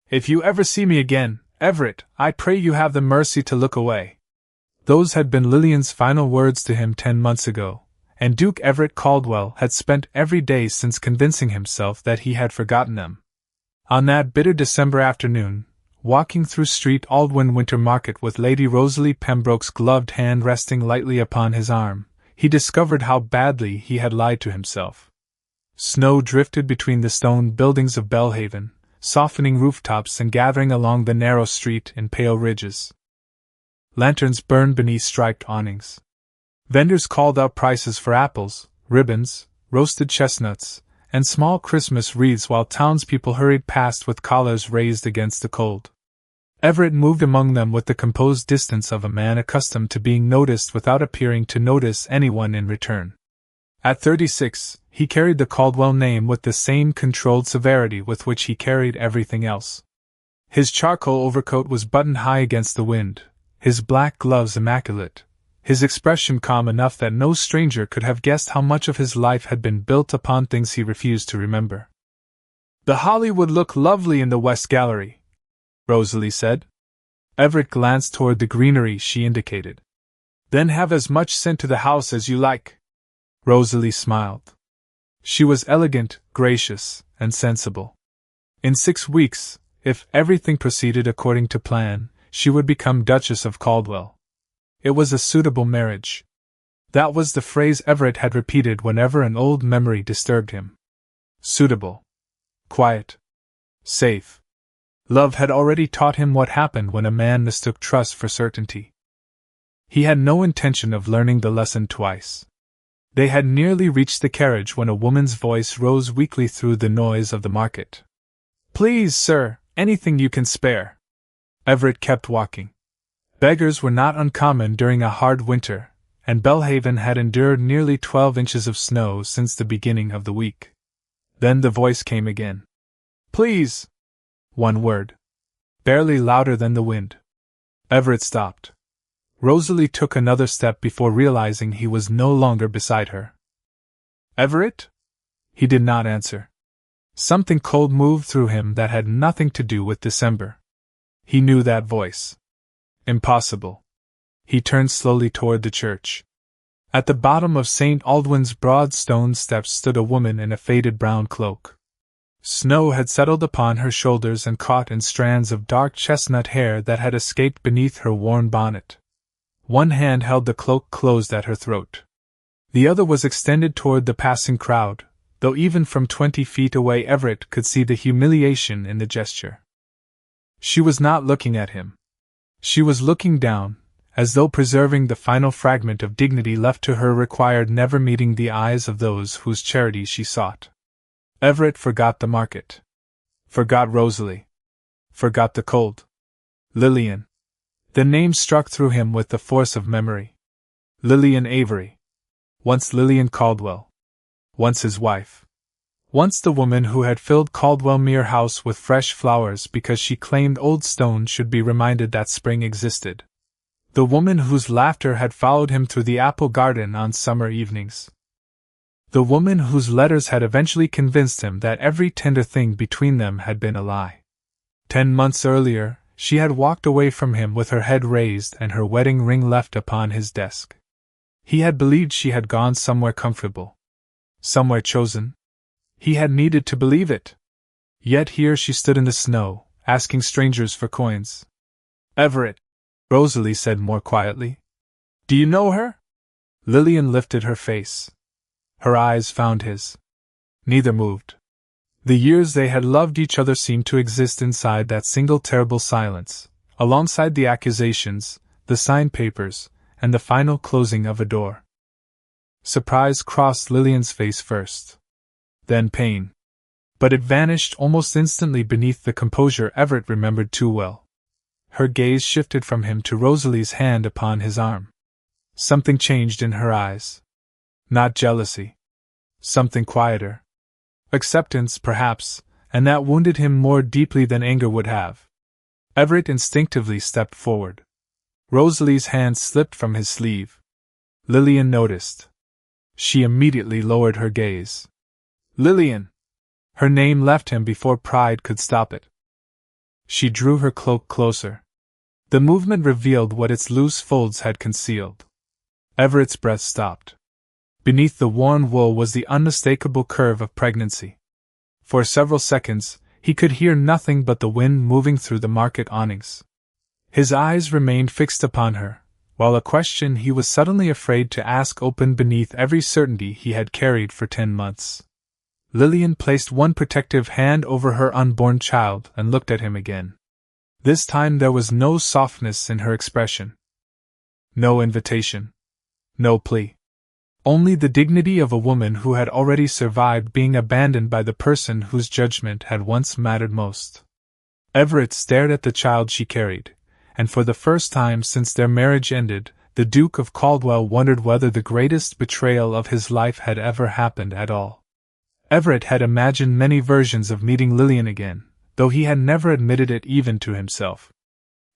If you ever see me again, Everett, I pray you have the mercy to look away. Those had been Lillian's final words to him 10 months ago, and Duke Everett Caldwell had spent every day since convincing himself that he had forgotten them. On that bitter December afternoon, walking through Street Aldwyn Winter Market with Lady Rosalie Pembroke's gloved hand resting lightly upon his arm, he discovered how badly he had lied to himself. Snow drifted between the stone buildings of Bellhaven, softening rooftops and gathering along the narrow street in pale ridges. Lanterns burned beneath striped awnings. Vendors called out prices for apples, ribbons, roasted chestnuts, and small Christmas wreaths while townspeople hurried past with collars raised against the cold. Everett moved among them with the composed distance of a man accustomed to being noticed without appearing to notice anyone in return. At 36, he carried the Caldwell name with the same controlled severity with which he carried everything else. His charcoal overcoat was buttoned high against the wind, his black gloves immaculate, his expression calm enough that no stranger could have guessed how much of his life had been built upon things he refused to remember. "The holly would look lovely in the West Gallery," Rosalie said. Everett glanced toward the greenery she indicated. "Then have as much sent to the house as you like." Rosalie smiled. She was elegant, gracious, and sensible. In 6 weeks, if everything proceeded according to plan, she would become Duchess of Caldwell. It was a suitable marriage. That was the phrase Everett had repeated whenever an old memory disturbed him. Suitable. Quiet. Safe. Love had already taught him what happened when a man mistook trust for certainty. He had no intention of learning the lesson twice. They had nearly reached the carriage when a woman's voice rose weakly through the noise of the market. "Please, sir, anything you can spare." Everett kept walking. Beggars were not uncommon during a hard winter, and Bellhaven had endured nearly 12 inches of snow since the beginning of the week. Then the voice came again. "Please." One word. Barely louder than the wind. Everett stopped. Rosalie took another step before realizing he was no longer beside her. "Everett?" He did not answer. Something cold moved through him that had nothing to do with December. He knew that voice. Impossible. He turned slowly toward the church. At the bottom of St. Aldwyn's broad stone steps stood a woman in a faded brown cloak. Snow had settled upon her shoulders and caught in strands of dark chestnut hair that had escaped beneath her worn bonnet. One hand held the cloak closed at her throat. The other was extended toward the passing crowd, though even from 20 feet away Everett could see the humiliation in the gesture. She was not looking at him. She was looking down, as though preserving the final fragment of dignity left to her required never meeting the eyes of those whose charity she sought. Everett forgot the market. Forgot Rosalie. Forgot the cold. Lillian. The name struck through him with the force of memory. Lillian Avery. Once Lillian Caldwell. Once his wife. Once the woman who had filled Caldwell Mere House with fresh flowers because she claimed old stone should be reminded that spring existed. The woman whose laughter had followed him through the apple garden on summer evenings. The woman whose letters had eventually convinced him that every tender thing between them had been a lie. 10 months earlier, she had walked away from him with her head raised and her wedding ring left upon his desk. He had believed she had gone somewhere comfortable. Somewhere chosen. He had needed to believe it. Yet here she stood in the snow, asking strangers for coins. "Everett," Rosalie said more quietly. "Do you know her?" Lillian lifted her face. Her eyes found his. Neither moved. The years they had loved each other seemed to exist inside that single terrible silence, alongside the accusations, the signed papers, and the final closing of a door. Surprise crossed Lillian's face first. Then pain. But it vanished almost instantly beneath the composure Everett remembered too well. Her gaze shifted from him to Rosalie's hand upon his arm. Something changed in her eyes. Not jealousy. Something quieter. Acceptance, perhaps, and that wounded him more deeply than anger would have. Everett instinctively stepped forward. Rosalie's hand slipped from his sleeve. Lillian noticed. She immediately lowered her gaze. "Lillian!" Her name left him before pride could stop it. She drew her cloak closer. The movement revealed what its loose folds had concealed. Everett's breath stopped. Beneath the worn wool was the unmistakable curve of pregnancy. For several seconds, he could hear nothing but the wind moving through the market awnings. His eyes remained fixed upon her, while a question he was suddenly afraid to ask opened beneath every certainty he had carried for 10 months. Lillian placed one protective hand over her unborn child and looked at him again. This time there was no softness in her expression. No invitation. No plea. Only the dignity of a woman who had already survived being abandoned by the person whose judgment had once mattered most. Everett stared at the child she carried, and for the first time since their marriage ended, the Duke of Caldwell wondered whether the greatest betrayal of his life had ever happened at all. Everett had imagined many versions of meeting Lillian again, though he had never admitted it even to himself.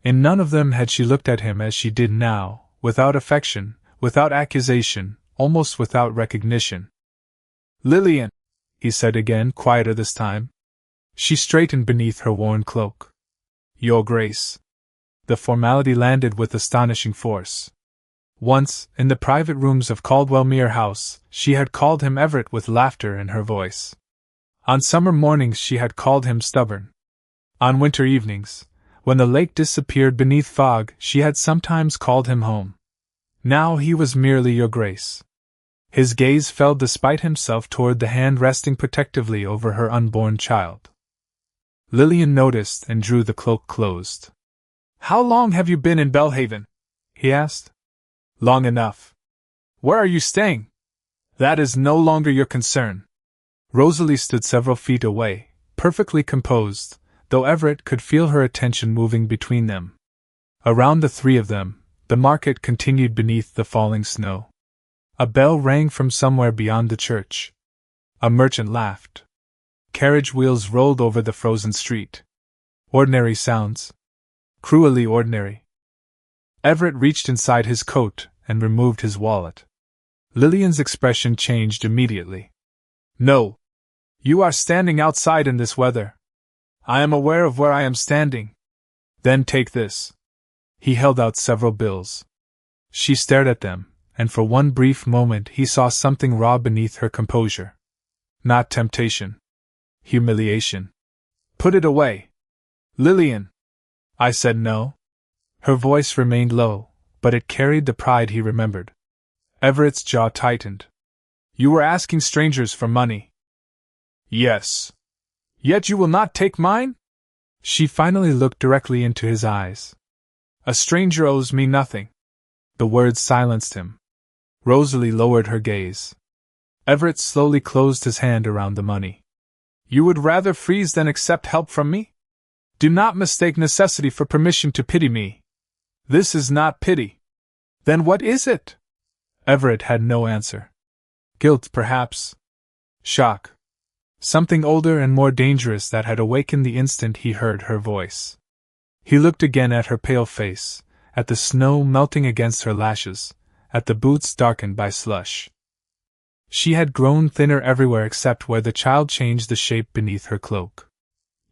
In none of them had she looked at him as she did now, without affection, without accusation, almost without recognition. "Lillian," he said again, quieter this time. She straightened beneath her worn cloak. "Your Grace." The formality landed with astonishing force. Once, in the private rooms of Caldwell Mere House, she had called him Everett with laughter in her voice. On summer mornings she had called him stubborn. On winter evenings, when the lake disappeared beneath fog, she had sometimes called him home. Now he was merely Your Grace. His gaze fell despite himself toward the hand resting protectively over her unborn child. Lillian noticed and drew the cloak closed. "How long have you been in Bellhaven?" he asked. "Long enough." "Where are you staying?" "That is no longer your concern." Rosalie stood several feet away, perfectly composed, though Everett could feel her attention moving between them. Around the three of them, the market continued beneath the falling snow. A bell rang from somewhere beyond the church. A merchant laughed. Carriage wheels rolled over the frozen street. Ordinary sounds. Cruelly ordinary. Everett reached inside his coat and removed his wallet. Lillian's expression changed immediately. "No. You are standing outside in this weather." "I am aware of where I am standing." "Then take this." He held out several bills. She stared at them, and for one brief moment he saw something raw beneath her composure. Not temptation. Humiliation. "Put it away." "Lillian." "I said no." Her voice remained low, but it carried the pride he remembered. Everett's jaw tightened. "You were asking strangers for money." "Yes." "Yet you will not take mine?" She finally looked directly into his eyes. "A stranger owes me nothing." The words silenced him. Rosalie lowered her gaze. Everett slowly closed his hand around the money. "You would rather freeze than accept help from me? Do not mistake necessity for permission to pity me. This is not pity." "Then what is it?" Everett had no answer. Guilt, perhaps. Shock. Something older and more dangerous that had awakened the instant he heard her voice. He looked again at her pale face, at the snow melting against her lashes, at the boots darkened by slush. She had grown thinner everywhere except where the child changed the shape beneath her cloak.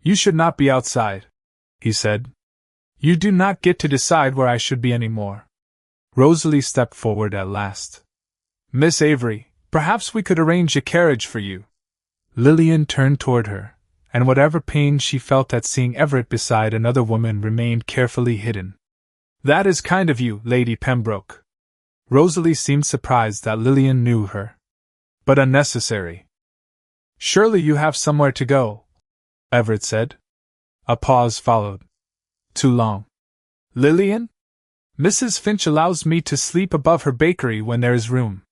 "You should not be outside," he said. "You do not get to decide where I should be any more." Rosalie stepped forward at last. "Miss Avery, perhaps we could arrange a carriage for you." Lillian turned toward her, and whatever pain she felt at seeing Everett beside another woman remained carefully hidden. "That is kind of you, Lady Pembroke." Rosalie seemed surprised that Lillian knew her. "But unnecessary." "Surely you have somewhere to go," Everett said. A pause followed. "Too long." "Lillian? Mrs. Finch allows me to sleep above her bakery when there is room."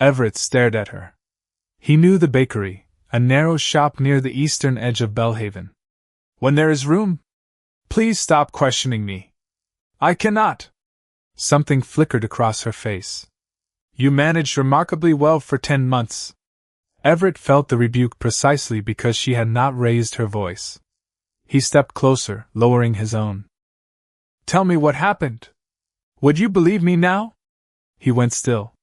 Everett stared at her. He knew the bakery, a narrow shop near the eastern edge of Bellhaven. "When there is room? Please stop questioning me." "I cannot." Something flickered across her face. "You managed remarkably well for 10 months. Everett felt the rebuke precisely because she had not raised her voice. He stepped closer, lowering his own. "Tell me what happened. Would you believe me now?" He went still.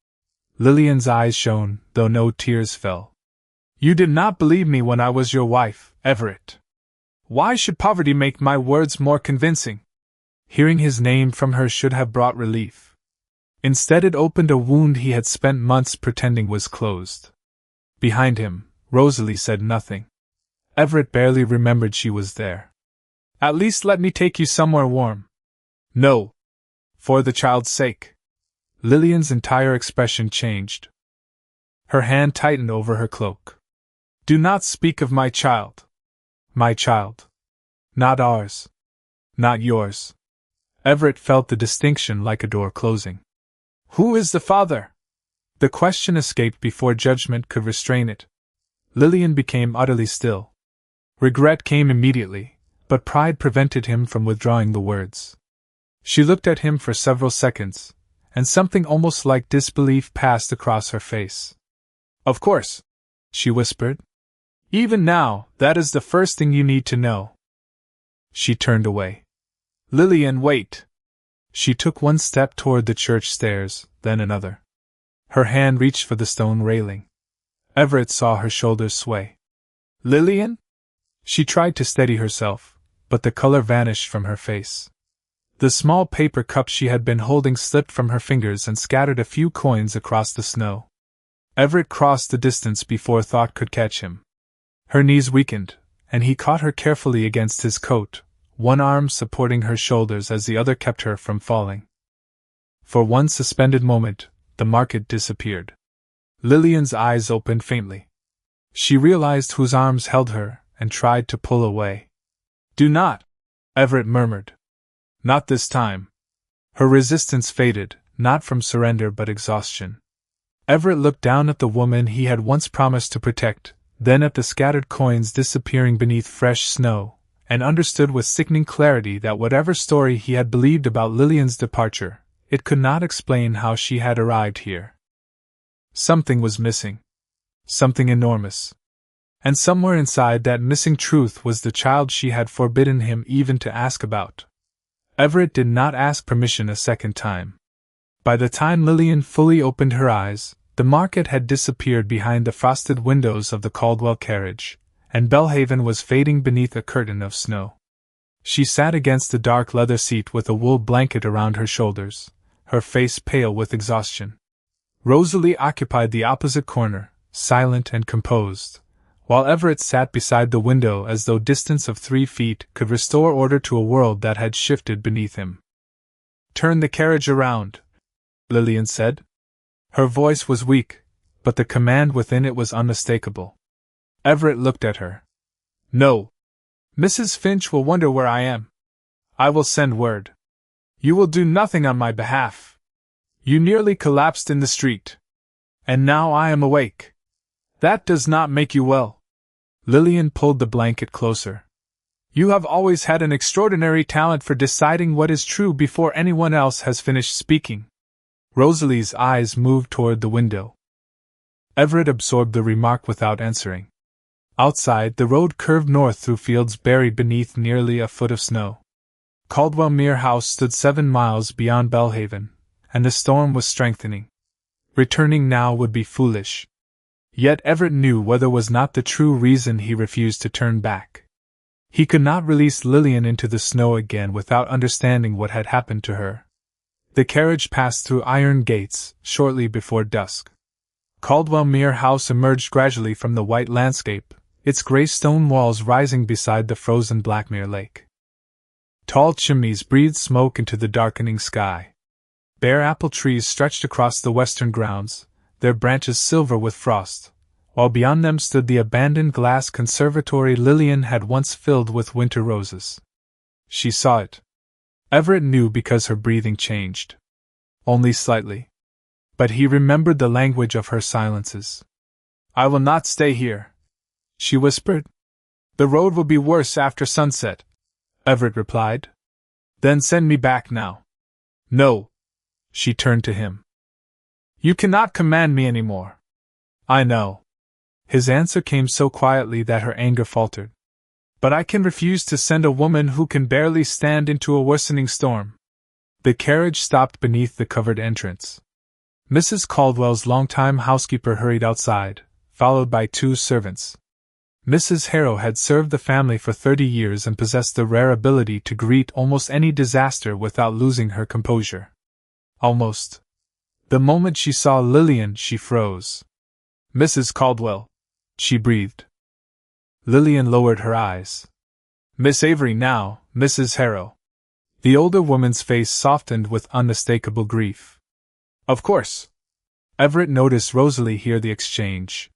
Lillian's eyes shone, though no tears fell. "You did not believe me when I was your wife, Everett." Why should poverty make my words more convincing? Hearing his name from her should have brought relief. Instead, it opened a wound he had spent months pretending was closed. Behind him, Rosalie said nothing. Everett barely remembered she was there. At least let me take you somewhere warm. No. For the child's sake. Lillian's entire expression changed. Her hand tightened over her cloak. Do not speak of my child. My child. Not ours. Not yours. Everett felt the distinction like a door closing. Who is the father? The question escaped before judgment could restrain it. Lillian became utterly still. Regret came immediately, but pride prevented him from withdrawing the words. She looked at him for several seconds, and something almost like disbelief passed across her face. Of course, she whispered. Even now, that is the first thing you need to know. She turned away. Lillian, wait. She took one step toward the church stairs, then another. Her hand reached for the stone railing. Everett saw her shoulders sway. Lillian? She tried to steady herself, but the color vanished from her face. The small paper cup she had been holding slipped from her fingers and scattered a few coins across the snow. Everett crossed the distance before thought could catch him. Her knees weakened, and he caught her carefully against his coat, one arm supporting her shoulders as the other kept her from falling. For one suspended moment, the market disappeared. Lillian's eyes opened faintly. She realized whose arms held her, and tried to pull away. Do not, Everett murmured. Not this time. Her resistance faded, not from surrender but exhaustion. Everett looked down at the woman he had once promised to protect, then at the scattered coins disappearing beneath fresh snow, and understood with sickening clarity that whatever story he had believed about Lillian's departure, it could not explain how she had arrived here. Something was missing. Something enormous. And somewhere inside that missing truth was the child she had forbidden him even to ask about. Everett did not ask permission a second time. By the time Lillian fully opened her eyes, the market had disappeared behind the frosted windows of the Caldwell carriage, and Bellhaven was fading beneath a curtain of snow. She sat against the dark leather seat with a wool blanket around her shoulders, her face pale with exhaustion. Rosalie occupied the opposite corner, silent and composed, while Everett sat beside the window as though distance of 3 feet could restore order to a world that had shifted beneath him. Turn the carriage around, Lillian said. Her voice was weak, but the command within it was unmistakable. Everett looked at her. No. Mrs. Finch will wonder where I am. I will send word. You will do nothing on my behalf. You nearly collapsed in the street. And now I am awake. That does not make you well. Lillian pulled the blanket closer. You have always had an extraordinary talent for deciding what is true before anyone else has finished speaking. Rosalie's eyes moved toward the window. Everett absorbed the remark without answering. Outside, the road curved north through fields buried beneath nearly a foot of snow. Caldwell Mere House stood 7 miles beyond Bellhaven, and the storm was strengthening. Returning now would be foolish. Yet Everett knew whether was not the true reason he refused to turn back. He could not release Lillian into the snow again without understanding what had happened to her. The carriage passed through iron gates shortly before dusk. Caldwell Mere House emerged gradually from the white landscape, its gray stone walls rising beside the frozen Blackmere Lake. Tall chimneys breathed smoke into the darkening sky. Bare apple trees stretched across the western grounds, their branches silver with frost, while beyond them stood the abandoned glass conservatory Lillian had once filled with winter roses. She saw it. Everett knew because her breathing changed. Only slightly. But he remembered the language of her silences. I will not stay here, she whispered. The road will be worse after sunset, Everett replied. Then send me back now. No. She turned to him. You cannot command me any more. I know. His answer came so quietly that her anger faltered. But I can refuse to send a woman who can barely stand into a worsening storm. The carriage stopped beneath the covered entrance. Mrs. Caldwell's longtime housekeeper hurried outside, followed by 2 servants. Mrs. Harrow had served the family for 30 years and possessed the rare ability to greet almost any disaster without losing her composure. Almost. The moment she saw Lillian, she froze. "Mrs. Caldwell," she breathed. Lillian lowered her eyes. "Miss Avery now, Mrs. Harrow." The older woman's face softened with unmistakable grief. "Of course." Everett noticed Rosalie hear the exchange.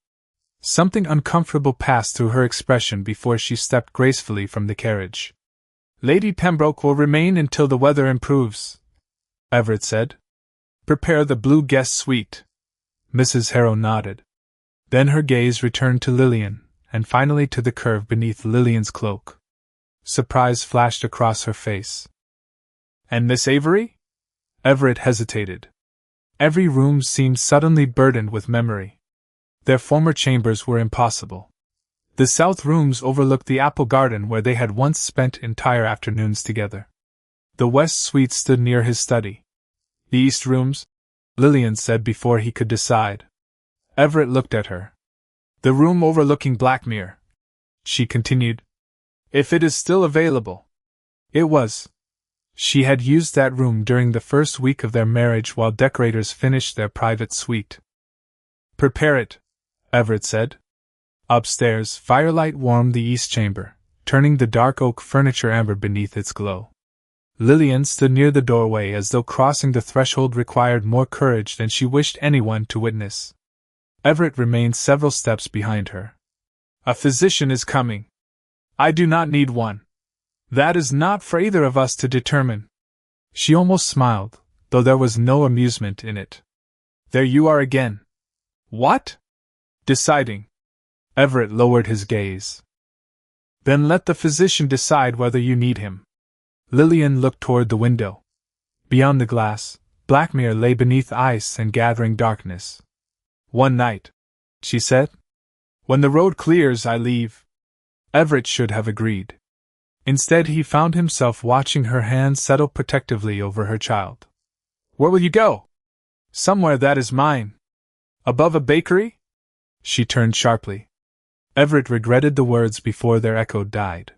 Something uncomfortable passed through her expression before she stepped gracefully from the carriage. "Lady Pembroke will remain until the weather improves," Everett said. "Prepare the blue guest suite." Mrs. Harrow nodded. Then her gaze returned to Lillian, and finally to the curve beneath Lillian's cloak. Surprise flashed across her face. "And Miss Avery?" Everett hesitated. Every room seemed suddenly burdened with memory. Their former chambers were impossible. The south rooms overlooked the apple garden where they had once spent entire afternoons together. The west suite stood near his study. "The east rooms?" Lillian said before he could decide. Everett looked at her. "The room overlooking Blackmere," she continued. "If it is still available." It was. She had used that room during the first week of their marriage while decorators finished their private suite. "Prepare it," Everett said. Upstairs, firelight warmed the east chamber, turning the dark oak furniture amber beneath its glow. Lillian stood near the doorway as though crossing the threshold required more courage than she wished anyone to witness. Everett remained several steps behind her. "A physician is coming." "I do not need one. That is not for either of us to determine." She almost smiled, though there was no amusement in it. "There you are again." "What?" "Deciding." Everett lowered his gaze. "Then let the physician decide whether you need him." Lillian looked toward the window. Beyond the glass, Blackmere lay beneath ice and gathering darkness. "One night," she said. "When the road clears, I leave." Everett should have agreed. Instead, he found himself watching her hand settle protectively over her child. "Where will you go?" "Somewhere that is mine." "Above a bakery?" She turned sharply. Everett regretted the words before their echo died.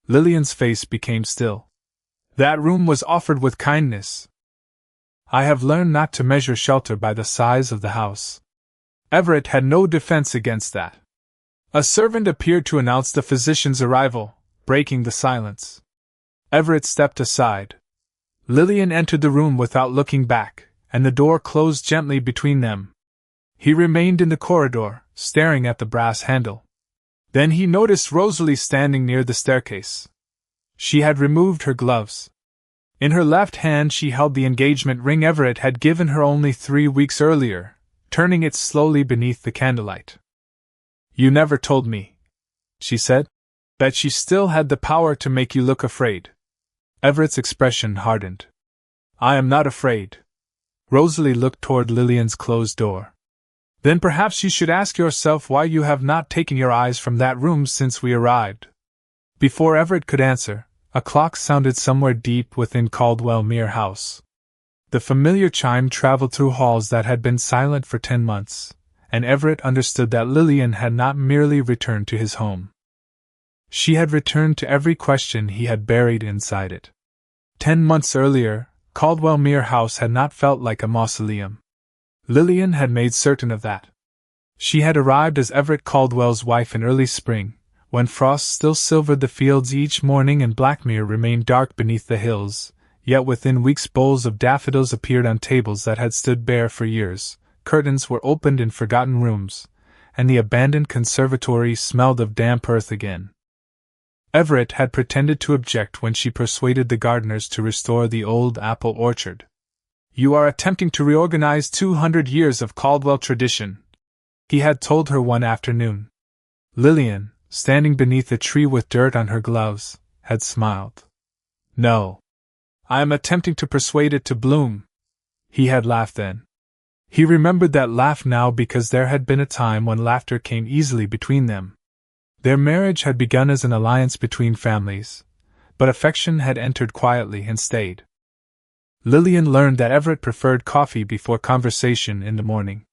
Lillian's face became still. "That room was offered with kindness." "I have learned not to measure shelter by the size of the house." Everett had no defense against that. A servant appeared to announce the physician's arrival, breaking the silence. Everett stepped aside. Lillian entered the room without looking back, and the door closed gently between them. He remained in the corridor, staring at the brass handle. Then he noticed Rosalie standing near the staircase. She had removed her gloves. In her left hand she held the engagement ring Everett had given her only 3 weeks earlier, turning it slowly beneath the candlelight. "You never told me," she said, "that she still had the power to make you look afraid." Everett's expression hardened. "I am not afraid." Rosalie looked toward Lillian's closed door. "Then perhaps you should ask yourself why you have not taken your eyes from that room since we arrived." Before Everett could answer, a clock sounded somewhere deep within Caldwell Mere House. The familiar chime traveled through halls that had been silent for 10 months, and Everett understood that Lillian had not merely returned to his home. She had returned to every question he had buried inside it. 10 months earlier, Caldwell Mere House had not felt like a mausoleum. Lillian had made certain of that. She had arrived as Everett Caldwell's wife in early spring, when frost still silvered the fields each morning and Blackmere remained dark beneath the hills, yet within weeks bowls of daffodils appeared on tables that had stood bare for years, curtains were opened in forgotten rooms, and the abandoned conservatory smelled of damp earth again. Everett had pretended to object when she persuaded the gardeners to restore the old apple orchard. "You are attempting to reorganize 200 years of Caldwell tradition," he had told her one afternoon. Lillian, standing beneath a tree with dirt on her gloves, had smiled. "No. I am attempting to persuade it to bloom." He had laughed then. He remembered that laugh now because there had been a time when laughter came easily between them. Their marriage had begun as an alliance between families, but affection had entered quietly and stayed. Lillian learned that Everett preferred coffee before conversation in the morning.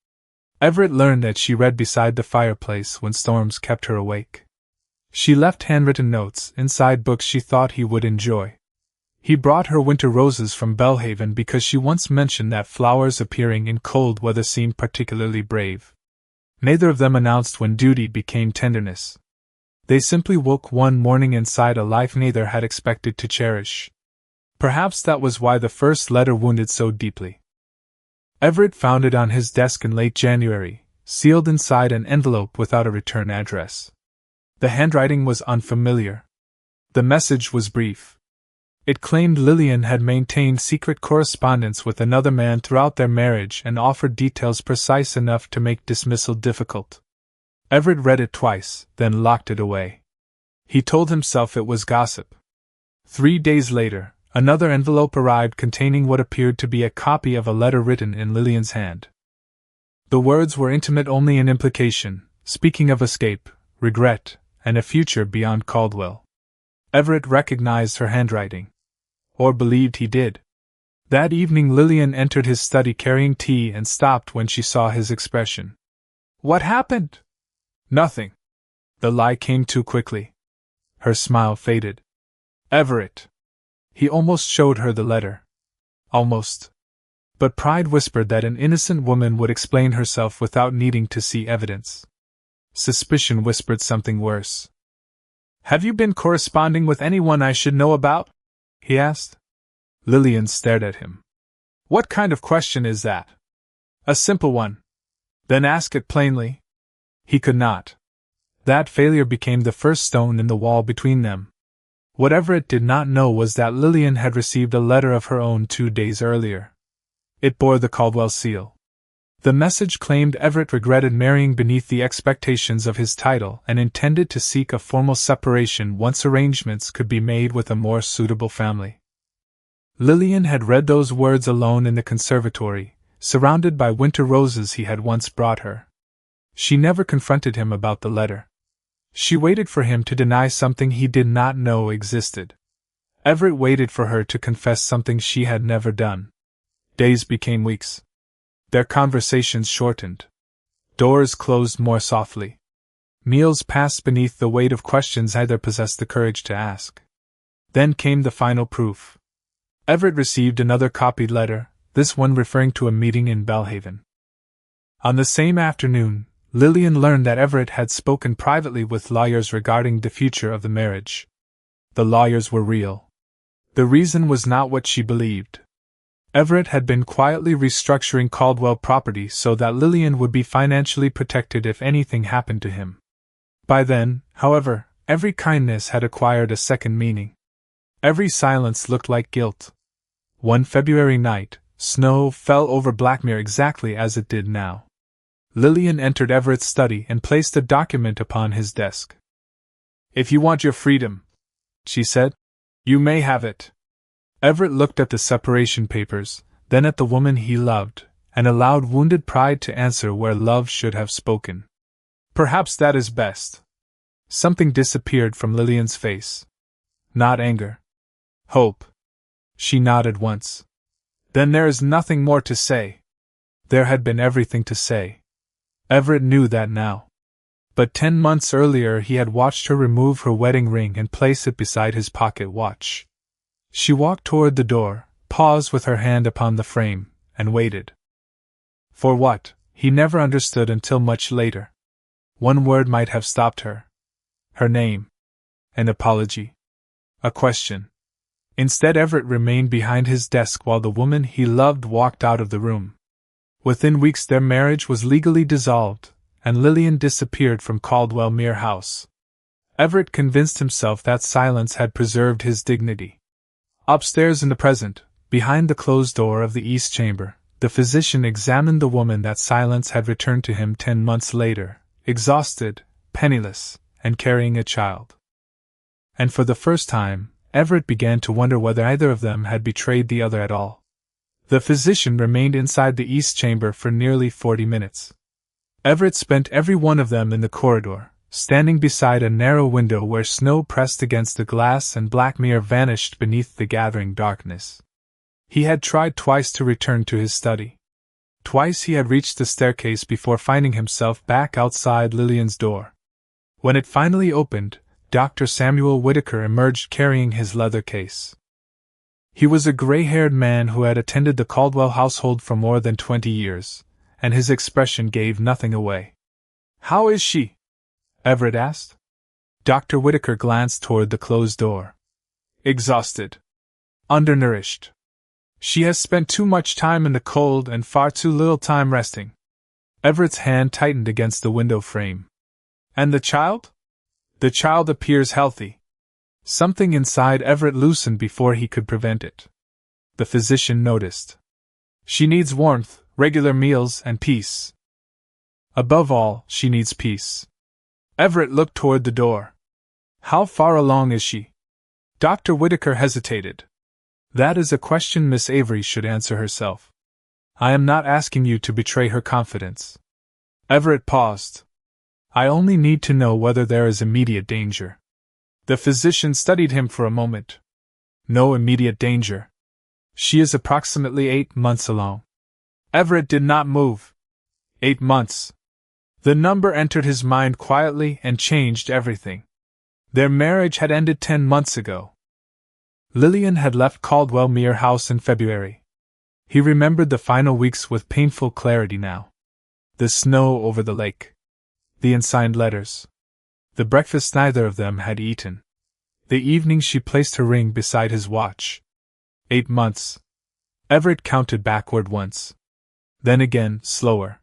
Everett learned that she read beside the fireplace when storms kept her awake. She left handwritten notes inside books she thought he would enjoy. He brought her winter roses from Bellhaven because she once mentioned that flowers appearing in cold weather seemed particularly brave. Neither of them announced when duty became tenderness. They simply woke one morning inside a life neither had expected to cherish. Perhaps that was why the first letter wounded so deeply. Everett found it on his desk in late January, sealed inside an envelope without a return address. The handwriting was unfamiliar. The message was brief. It claimed Lillian had maintained secret correspondence with another man throughout their marriage and offered details precise enough to make dismissal difficult. Everett read it twice, then locked it away. He told himself it was gossip. 3 days later, another envelope arrived containing what appeared to be a copy of a letter written in Lillian's hand. The words were intimate only in implication, speaking of escape, regret, and a future beyond Caldwell. Everett recognized her handwriting. Or believed he did. That evening Lillian entered his study carrying tea and stopped when she saw his expression. "What happened?" "Nothing." The lie came too quickly. Her smile faded. "Everett." He almost showed her the letter. Almost. But pride whispered that an innocent woman would explain herself without needing to see evidence. Suspicion whispered something worse. "Have you been corresponding with anyone I should know about?" he asked. Lillian stared at him. "What kind of question is that?" "A simple one." "Then ask it plainly." He could not. That failure became the first stone in the wall between them. What Everett did not know was that Lillian had received a letter of her own 2 days earlier. It bore the Caldwell seal. The message claimed Everett regretted marrying beneath the expectations of his title and intended to seek a formal separation once arrangements could be made with a more suitable family. Lillian had read those words alone in the conservatory, surrounded by winter roses he had once brought her. She never confronted him about the letter. She waited for him to deny something he did not know existed. Everett waited for her to confess something she had never done. Days became weeks. Their conversations shortened. Doors closed more softly. Meals passed beneath the weight of questions neither possessed the courage to ask. Then came the final proof. Everett received another copied letter, this one referring to a meeting in Bellhaven. On the same afternoon, Lillian learned that Everett had spoken privately with lawyers regarding the future of the marriage. The lawyers were real. The reason was not what she believed. Everett had been quietly restructuring Caldwell property so that Lillian would be financially protected if anything happened to him. By then, however, every kindness had acquired a second meaning. Every silence looked like guilt. One February night, snow fell over Blackmere exactly as it did now. Lillian entered Everett's study and placed a document upon his desk. "If you want your freedom," she said, "you may have it." Everett looked at the separation papers, then at the woman he loved, and allowed wounded pride to answer where love should have spoken. "Perhaps that is best." Something disappeared from Lillian's face. Not anger. Hope. She nodded once. "Then there is nothing more to say." There had been everything to say. Everett knew that now. But 10 months earlier he had watched her remove her wedding ring and place it beside his pocket watch. She walked toward the door, paused with her hand upon the frame, and waited. For what, he never understood until much later. One word might have stopped her. Her name. An apology. A question. Instead, Everett remained behind his desk while the woman he loved walked out of the room. Within weeks their marriage was legally dissolved, and Lillian disappeared from Caldwell Mere House. Everett convinced himself that silence had preserved his dignity. Upstairs in the present, behind the closed door of the East Chamber, the physician examined the woman that silence had returned to him 10 months later, exhausted, penniless, and carrying a child. And for the first time, Everett began to wonder whether either of them had betrayed the other at all. The physician remained inside the East Chamber for nearly 40 minutes. Everett spent every one of them in the corridor, standing beside a narrow window where snow pressed against the glass and Blackmere vanished beneath the gathering darkness. He had tried twice to return to his study. Twice he had reached the staircase before finding himself back outside Lillian's door. When it finally opened, Dr. Samuel Whitaker emerged carrying his leather case. He was a gray-haired man who had attended the Caldwell household for more than 20 years, and his expression gave nothing away. "How is she?" Everett asked. Dr. Whitaker glanced toward the closed door. "Exhausted. Undernourished. She has spent too much time in the cold and far too little time resting." Everett's hand tightened against the window frame. "And the child?" "The child appears healthy." Something inside Everett loosened before he could prevent it. The physician noticed. "She needs warmth, regular meals, and peace. Above all, she needs peace." Everett looked toward the door. "How far along is she?" Dr. Whitaker hesitated. "That is a question Miss Avery should answer herself. I am not asking you to betray her confidence." Everett paused. "I only need to know whether there is immediate danger." The physician studied him for a moment. "No immediate danger. She is approximately 8 months along." Everett did not move. 8 months. The number entered his mind quietly and changed everything. Their marriage had ended 10 months ago. Lillian had left Caldwell Mere House in February. He remembered the final weeks with painful clarity now. The snow over the lake. The unsigned letters. The breakfast neither of them had eaten. The evening she placed her ring beside his watch. 8 months. Everett counted backward once. Then again, slower.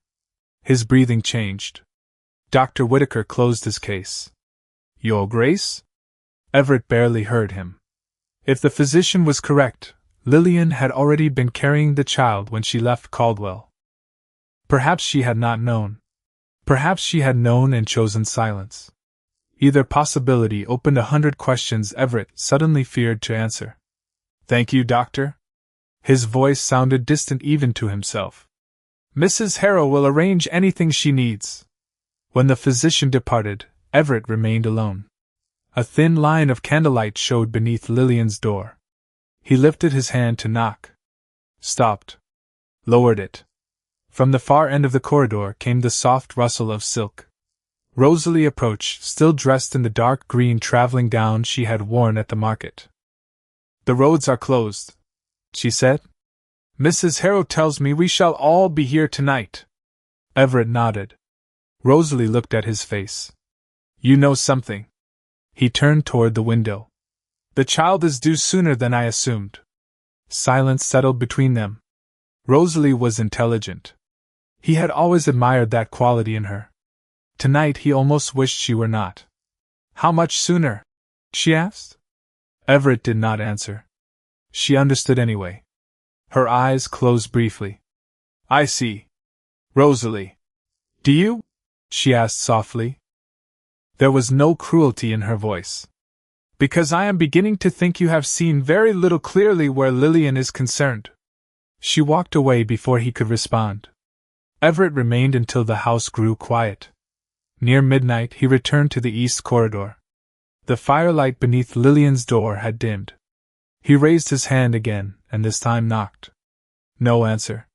His breathing changed. Dr. Whitaker closed his case. "Your Grace?" Everett barely heard him. If the physician was correct, Lillian had already been carrying the child when she left Caldwell. Perhaps she had not known. Perhaps she had known and chosen silence. Either possibility opened 100 questions Everett suddenly feared to answer. "Thank you, Doctor." His voice sounded distant even to himself. "Mrs. Harrow will arrange anything she needs." When the physician departed, Everett remained alone. A thin line of candlelight showed beneath Lillian's door. He lifted his hand to knock. Stopped. Lowered it. From the far end of the corridor came the soft rustle of silk. Rosalie approached, still dressed in the dark green traveling gown she had worn at the market. "The roads are closed," she said. "Mrs. Harrow tells me we shall all be here tonight." Everett nodded. Rosalie looked at his face. "You know something." He turned toward the window. "The child is due sooner than I assumed." Silence settled between them. Rosalie was intelligent. He had always admired that quality in her. Tonight he almost wished she were not. "How much sooner?" she asked. Everett did not answer. She understood anyway. Her eyes closed briefly. "I see. Rosalie. Do you?" she asked softly. There was no cruelty in her voice. "Because I am beginning to think you have seen very little clearly where Lillian is concerned." She walked away before he could respond. Everett remained until the house grew quiet. Near midnight he returned to the east corridor. The firelight beneath Lillian's door had dimmed. He raised his hand again, and this time knocked. No answer.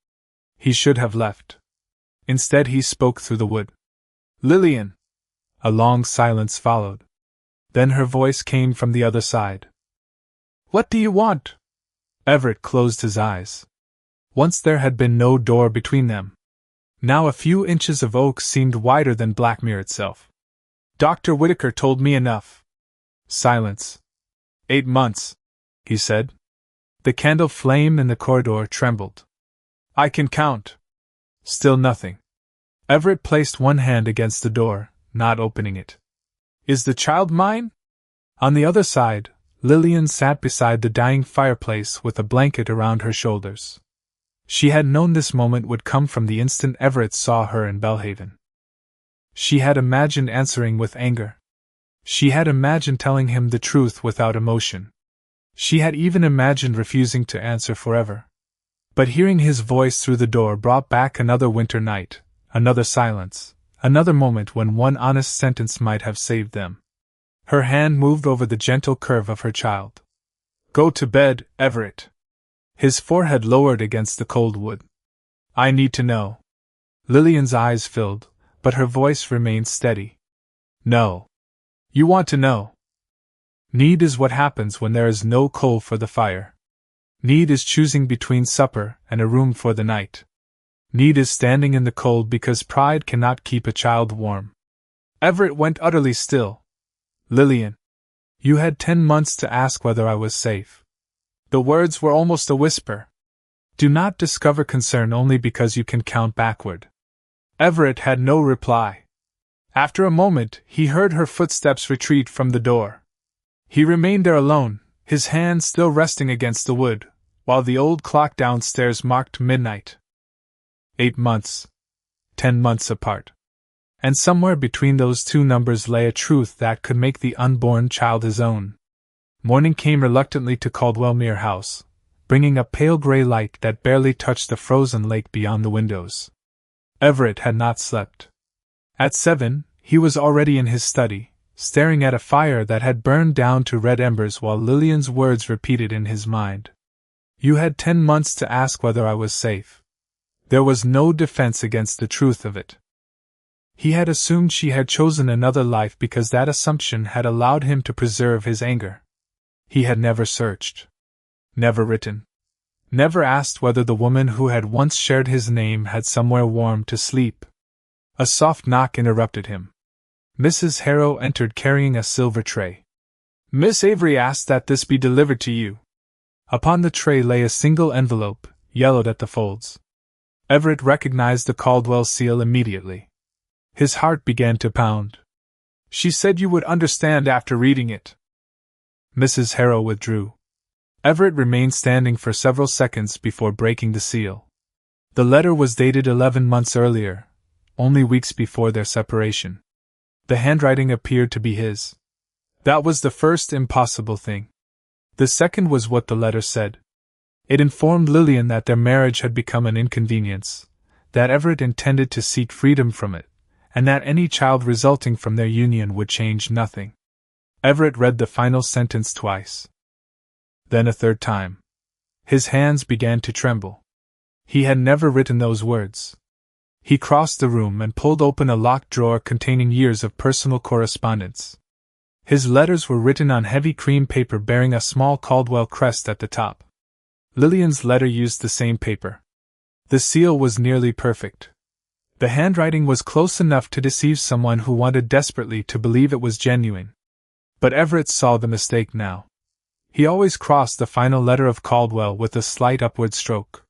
He should have left. Instead he spoke through the wood. "Lillian!" A long silence followed. Then her voice came from the other side. "What do you want?" Everett closed his eyes. Once there had been no door between them. Now a few inches of oak seemed wider than Blackmere itself. "Dr. Whitaker told me enough." Silence. 8 months, he said. The candle flame in the corridor trembled. "I can count." Still nothing. Everett placed one hand against the door, not opening it. "Is the child mine?" On the other side, Lillian sat beside the dying fireplace with a blanket around her shoulders. She had known this moment would come from the instant Everett saw her in Bellhaven. She had imagined answering with anger. She had imagined telling him the truth without emotion. She had even imagined refusing to answer forever. But hearing his voice through the door brought back another winter night, another silence, another moment when one honest sentence might have saved them. Her hand moved over the gentle curve of her child. "Go to bed, Everett." His forehead lowered against the cold wood. "I need to know." Lillian's eyes filled, but her voice remained steady. "No. You want to know. Need is what happens when there is no coal for the fire. Need is choosing between supper and a room for the night. Need is standing in the cold because pride cannot keep a child warm. Everett went utterly still. Lillian. You had 10 months to ask whether I was safe. The words were almost a whisper. Do not discover concern only because you can count backward. Everett had no reply. After a moment, he heard her footsteps retreat from the door. He remained there alone, his hand still resting against the wood, while the old clock downstairs marked midnight. 8 months. 10 months apart. And somewhere between those two numbers lay a truth that could make the unborn child his own. Morning came reluctantly to Caldwell-Mere House, bringing a pale gray light that barely touched the frozen lake beyond the windows. Everett had not slept. At 7, he was already in his study, staring at a fire that had burned down to red embers while Lillian's words repeated in his mind. You had 10 months to ask whether I was safe. There was no defense against the truth of it. He had assumed she had chosen another life because that assumption had allowed him to preserve his anger. He had never searched. Never written. Never asked whether the woman who had once shared his name had somewhere warm to sleep. A soft knock interrupted him. Mrs. Harrow entered carrying a silver tray. Miss Avery asked that this be delivered to you. Upon the tray lay a single envelope, yellowed at the folds. Everett recognized the Caldwell seal immediately. His heart began to pound. She said you would understand after reading it. Mrs. Harrow withdrew. Everett remained standing for several seconds before breaking the seal. The letter was dated 11 months earlier, only weeks before their separation. The handwriting appeared to be his. That was the first impossible thing. The second was what the letter said. It informed Lillian that their marriage had become an inconvenience, that Everett intended to seek freedom from it, and that any child resulting from their union would change nothing. Everett read the final sentence twice. Then a third time. His hands began to tremble. He had never written those words. He crossed the room and pulled open a locked drawer containing years of personal correspondence. His letters were written on heavy cream paper bearing a small Caldwell crest at the top. Lillian's letter used the same paper. The seal was nearly perfect. The handwriting was close enough to deceive someone who wanted desperately to believe it was genuine. But Everett saw the mistake now. He always crossed the final letter of Caldwell with a slight upward stroke.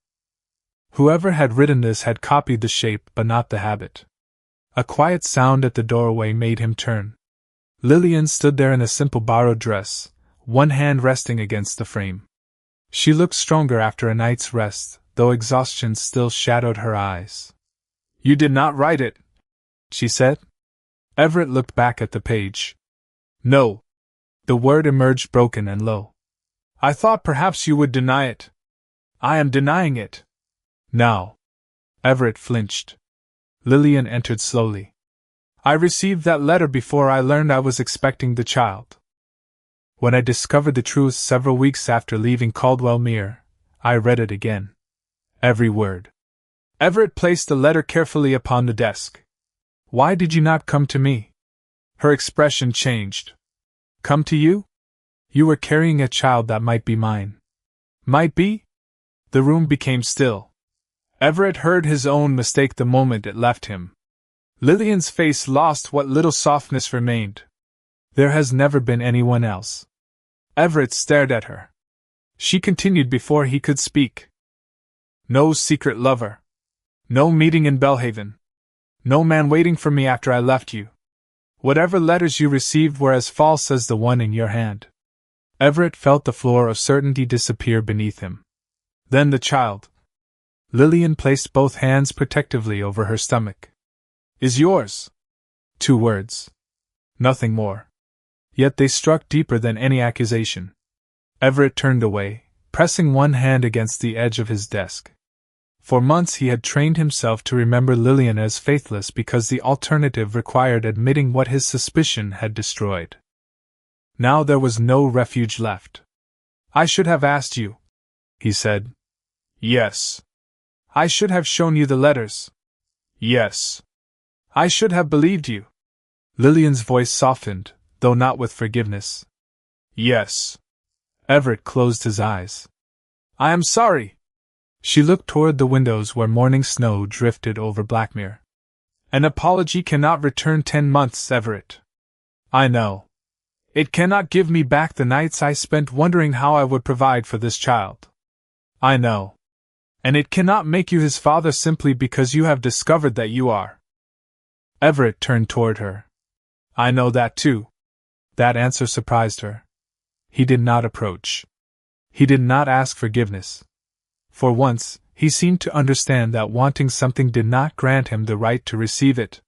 Whoever had written this had copied the shape but not the habit. A quiet sound at the doorway made him turn. Lillian stood there in a simple borrowed dress, one hand resting against the frame. She looked stronger after a night's rest, though exhaustion still shadowed her eyes. You did not write it, she said. Everett looked back at the page. No. The word emerged broken and low. I thought perhaps you would deny it. I am denying it. Now. Everett flinched. Lillian entered slowly. I received that letter before I learned I was expecting the child. When I discovered the truth several weeks after leaving Caldwell-Mere, I read it again. Every word. Everett placed the letter carefully upon the desk. Why did you not come to me? Her expression changed. Come to you? You were carrying a child that might be mine. Might be? The room became still. Everett heard his own mistake the moment it left him. Lillian's face lost what little softness remained. There has never been anyone else. Everett stared at her. She continued before he could speak. No secret lover. No meeting in Bellhaven. No man waiting for me after I left you. Whatever letters you received were as false as the one in your hand. Everett felt the floor of certainty disappear beneath him. Then the child. Lillian placed both hands protectively over her stomach. Is yours. 2 words. Nothing more. Yet they struck deeper than any accusation. Everett turned away, pressing one hand against the edge of his desk. For months he had trained himself to remember Lillian as faithless because the alternative required admitting what his suspicion had destroyed. Now there was no refuge left. I should have asked you, he said. Yes. I should have shown you the letters. Yes. I should have believed you. Lillian's voice softened, though not with forgiveness. Yes. Everett closed his eyes. I am sorry. She looked toward the windows where morning snow drifted over Blackmere. An apology cannot return 10 months, Everett. I know. It cannot give me back the nights I spent wondering how I would provide for this child. I know. And it cannot make you his father simply because you have discovered that you are. Everett turned toward her. I know that too. That answer surprised her. He did not approach. He did not ask forgiveness. For once, he seemed to understand that wanting something did not grant him the right to receive it.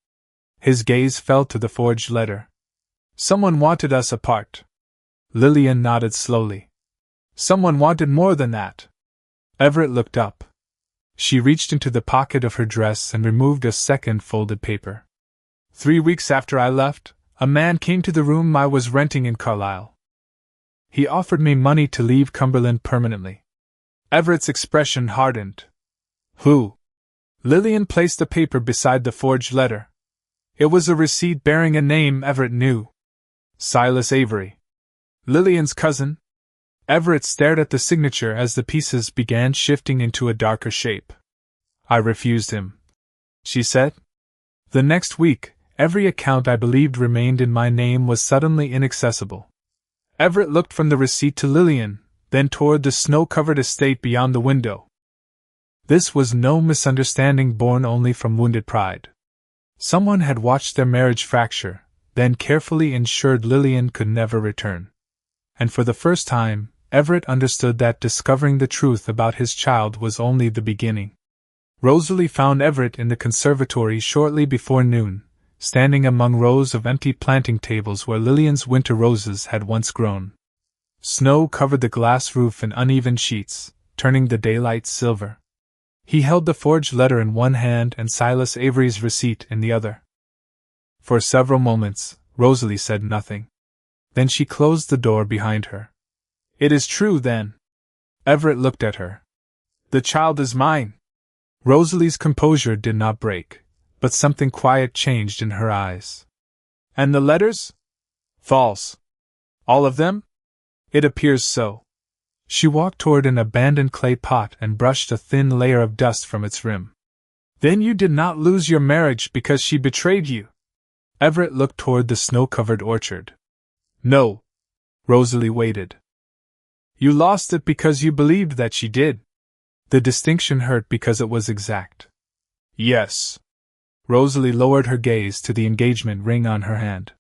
His gaze fell to the forged letter. Someone wanted us apart. Lillian nodded slowly. Someone wanted more than that. Everett looked up. She reached into the pocket of her dress and removed a second folded paper. 3 weeks after I left, a man came to the room I was renting in Carlisle. He offered me money to leave Cumberland permanently. Everett's expression hardened. Who? Lillian placed the paper beside the forged letter. It was a receipt bearing a name Everett knew. Silas Avery. Lillian's cousin. Everett stared at the signature as the pieces began shifting into a darker shape. I refused him, she said. The next week, every account I believed remained in my name was suddenly inaccessible. Everett looked from the receipt to Lillian, then toward the snow-covered estate beyond the window. This was no misunderstanding born only from wounded pride. Someone had watched their marriage fracture, then carefully ensured Lillian could never return. And for the first time, Everett understood that discovering the truth about his child was only the beginning. Rosalie found Everett in the conservatory shortly before noon, standing among rows of empty planting tables where Lillian's winter roses had once grown. Snow covered the glass roof in uneven sheets, turning the daylight silver. He held the forged letter in one hand and Silas Avery's receipt in the other. For several moments, Rosalie said nothing. Then she closed the door behind her. It is true, then. Everett looked at her. The child is mine. Rosalie's composure did not break, but something quiet changed in her eyes. And the letters? False. All of them? It appears so. She walked toward an abandoned clay pot and brushed a thin layer of dust from its rim. Then you did not lose your marriage because she betrayed you? Everett looked toward the snow-covered orchard. No. Rosalie waited. You lost it because you believed that she did. The distinction hurt because it was exact. Yes. Rosalie lowered her gaze to the engagement ring on her hand.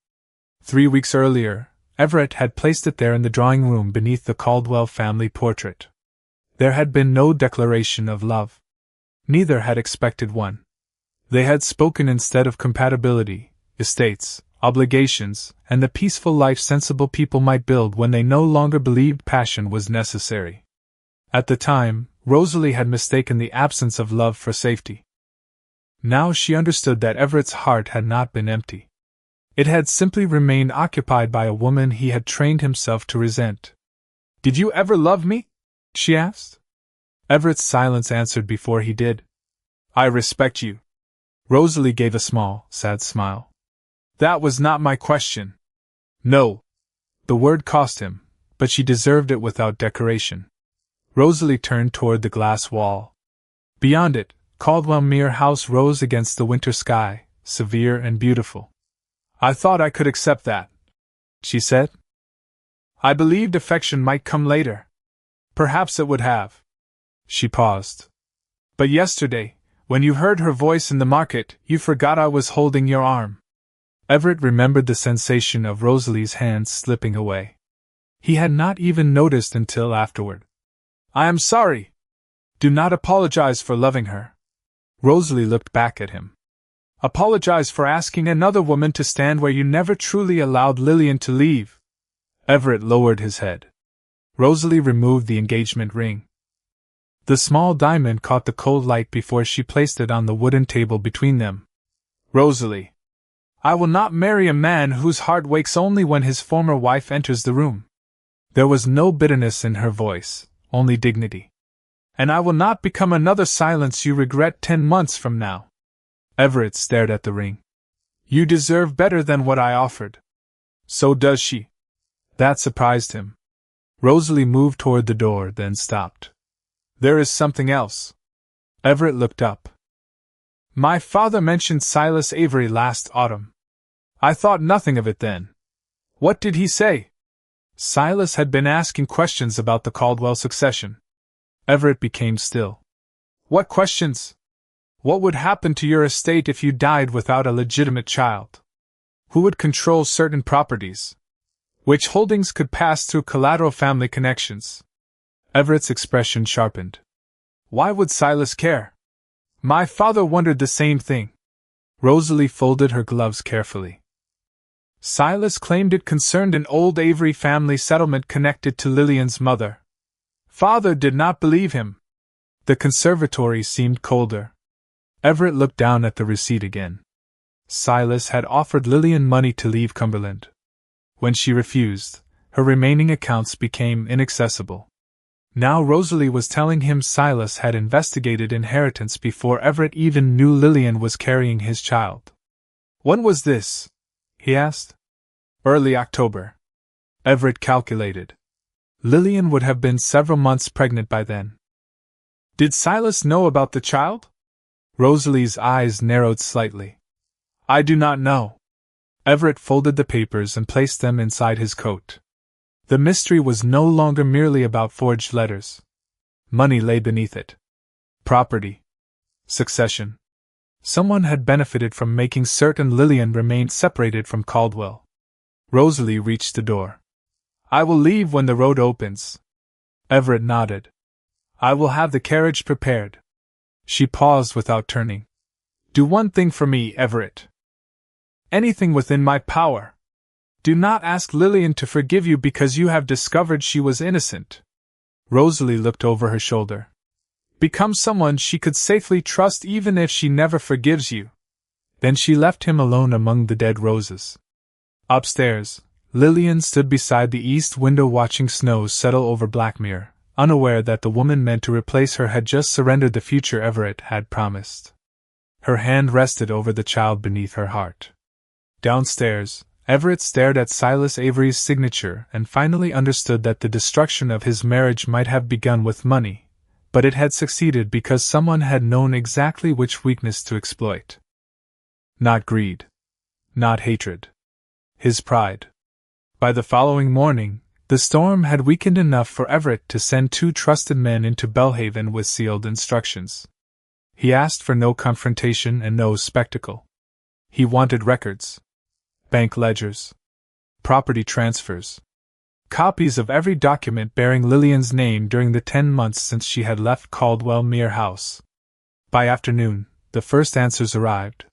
3 weeks earlier, Everett had placed it there in the drawing room beneath the Caldwell family portrait. There had been no declaration of love. Neither had expected one. They had spoken instead of compatibility, estates, obligations, and the peaceful life sensible people might build when they no longer believed passion was necessary. At the time, Rosalie had mistaken the absence of love for safety. Now she understood that Everett's heart had not been empty. It had simply remained occupied by a woman he had trained himself to resent. Did you ever love me? She asked. Everett's silence answered before he did. I respect you. Rosalie gave a small, sad smile. That was not my question. No. The word cost him, but she deserved it without decoration. Rosalie turned toward the glass wall. Beyond it, Caldwell Mere House rose against the winter sky, severe and beautiful. I thought I could accept that, she said. I believed affection might come later. Perhaps it would have. She paused. But yesterday, when you heard her voice in the market, you forgot I was holding your arm. Everett remembered the sensation of Rosalie's hands slipping away. He had not even noticed until afterward. I am sorry. Do not apologize for loving her. Rosalie looked back at him. Apologize for asking another woman to stand where you never truly allowed Lillian to leave. Everett lowered his head. Rosalie removed the engagement ring. The small diamond caught the cold light before she placed it on the wooden table between them. Rosalie, I will not marry a man whose heart wakes only when his former wife enters the room. There was no bitterness in her voice, only dignity. And I will not become another silence you regret 10 months from now. Everett stared at the ring. You deserve better than what I offered. So does she. That surprised him. Rosalie moved toward the door, then stopped. There is something else. Everett looked up. My father mentioned Silas Avery last autumn. I thought nothing of it then. What did he say? Silas had been asking questions about the Caldwell succession. Everett became still. What questions? What would happen to your estate if you died without a legitimate child? Who would control certain properties? Which holdings could pass through collateral family connections? Everett's expression sharpened. Why would Silas care? My father wondered the same thing. Rosalie folded her gloves carefully. Silas claimed it concerned an old Avery family settlement connected to Lillian's mother. Father did not believe him. The conservatory seemed colder. Everett looked down at the receipt again. Silas had offered Lillian money to leave Cumberland. When she refused, her remaining accounts became inaccessible. Now Rosalie was telling him Silas had investigated inheritance before Everett even knew Lillian was carrying his child. When was this? He asked. Early October. Everett calculated. Lillian would have been several months pregnant by then. Did Silas know about the child? Rosalie's eyes narrowed slightly. I do not know. Everett folded the papers and placed them inside his coat. The mystery was no longer merely about forged letters. Money lay beneath it. Property. Succession. Someone had benefited from making certain Lillian remained separated from Caldwell. Rosalie reached the door. I will leave when the road opens. Everett nodded. I will have the carriage prepared. She paused without turning. Do one thing for me, Everett. Anything within my power. Do not ask Lillian to forgive you because you have discovered she was innocent. Rosalie looked over her shoulder. Become someone she could safely trust even if she never forgives you. Then she left him alone among the dead roses. Upstairs, Lillian stood beside the east window watching snow settle over Blackmere, unaware that the woman meant to replace her had just surrendered the future Everett had promised. Her hand rested over the child beneath her heart. Downstairs, Everett stared at Silas Avery's signature and finally understood that the destruction of his marriage might have begun with money, but it had succeeded because someone had known exactly which weakness to exploit. Not greed. Not hatred. His pride. By the following morning, the storm had weakened enough for Everett to send 2 trusted men into Bellhaven with sealed instructions. He asked for no confrontation and no spectacle. He wanted records. Bank ledgers. Property transfers. Copies of every document bearing Lillian's name during the 10 months since she had left Caldwell Mere House. By afternoon, the first answers arrived.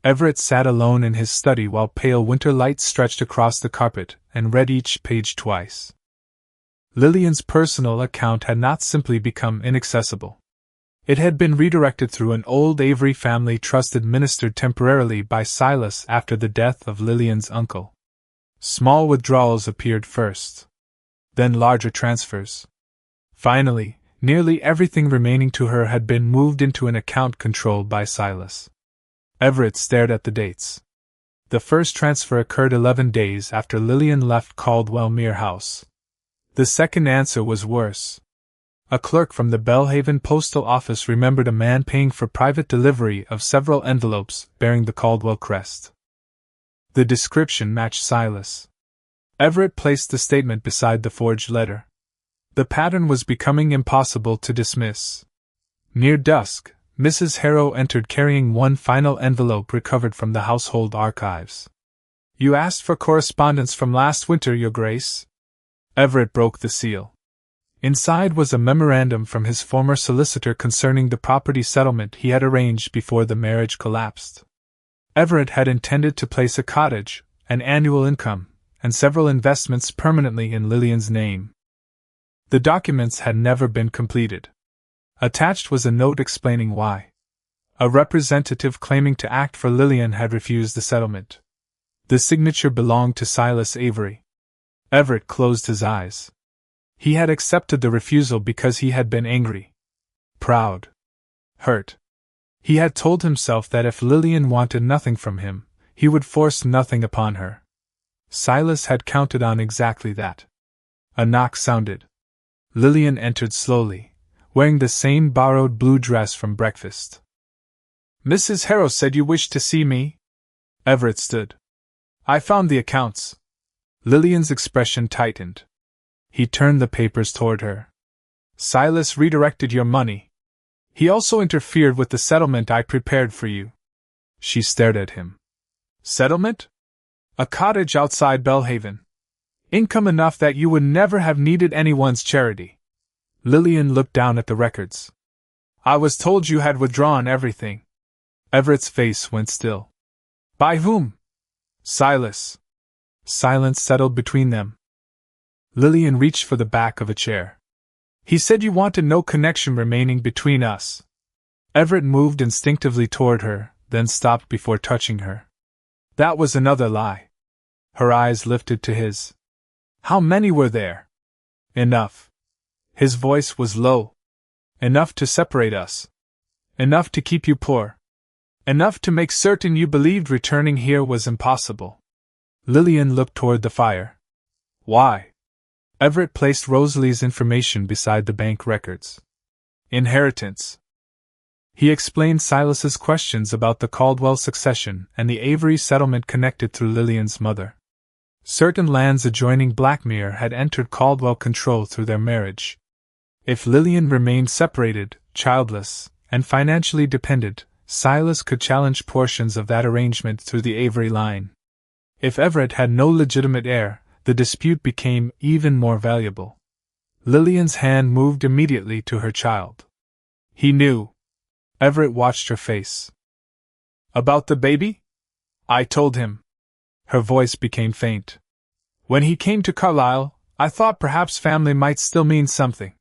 Everett sat alone in his study while pale winter light stretched across the carpet and read each page twice. Lillian's personal account had not simply become inaccessible. It had been redirected through an old Avery family trust administered temporarily by Silas after the death of Lillian's uncle. Small withdrawals appeared first. Then larger transfers. Finally, nearly everything remaining to her had been moved into an account controlled by Silas. Everett stared at the dates. The first transfer occurred 11 days after Lillian left Caldwell Mere House. The second answer was worse. A clerk from the Bellhaven postal office remembered a man paying for private delivery of several envelopes bearing the Caldwell crest. The description matched Silas. Everett placed the statement beside the forged letter. The pattern was becoming impossible to dismiss. Near dusk, Mrs. Harrow entered carrying one final envelope recovered from the household archives. You asked for correspondence from last winter, Your Grace? Everett broke the seal. Inside was a memorandum from his former solicitor concerning the property settlement he had arranged before the marriage collapsed. Everett had intended to place a cottage, an annual income, and several investments permanently in Lillian's name. The documents had never been completed. Attached was a note explaining why. A representative claiming to act for Lillian had refused the settlement. The signature belonged to Silas Avery. Everett closed his eyes. He had accepted the refusal because he had been angry, proud, hurt. He had told himself that if Lillian wanted nothing from him, he would force nothing upon her. Silas had counted on exactly that. A knock sounded. Lillian entered slowly, wearing the same borrowed blue dress from breakfast. "Mrs. Harrow said you wished to see me?" Everett stood. "I found the accounts." Lillian's expression tightened. He turned the papers toward her. "Silas redirected your money. He also interfered with the settlement I prepared for you." She stared at him. "Settlement?" "A cottage outside Bellhaven. Income enough that you would never have needed anyone's charity." Lillian looked down at the records. "I was told you had withdrawn everything." Everett's face went still. "By whom?" "Silas." Silence settled between them. Lillian reached for the back of a chair. "He said you wanted no connection remaining between us." Everett moved instinctively toward her, then stopped before touching her. "That was another lie." Her eyes lifted to his. "How many were there?" "Enough." His voice was low. "Enough to separate us. Enough to keep you poor. Enough to make certain you believed returning here was impossible." Lillian looked toward the fire. "Why?" Everett placed Rosalie's information beside the bank records. "Inheritance." He explained Silas's questions about the Caldwell succession and the Avery settlement connected through Lillian's mother. Certain lands adjoining Blackmere had entered Caldwell control through their marriage. If Lillian remained separated, childless, and financially dependent, Silas could challenge portions of that arrangement through the Avery line. If Everett had no legitimate heir, the dispute became even more valuable. Lillian's hand moved immediately to her child. He knew. Everett watched her face. "About the baby?" "I told him." Her voice became faint. "When he came to Carlisle, I thought perhaps family might still mean something.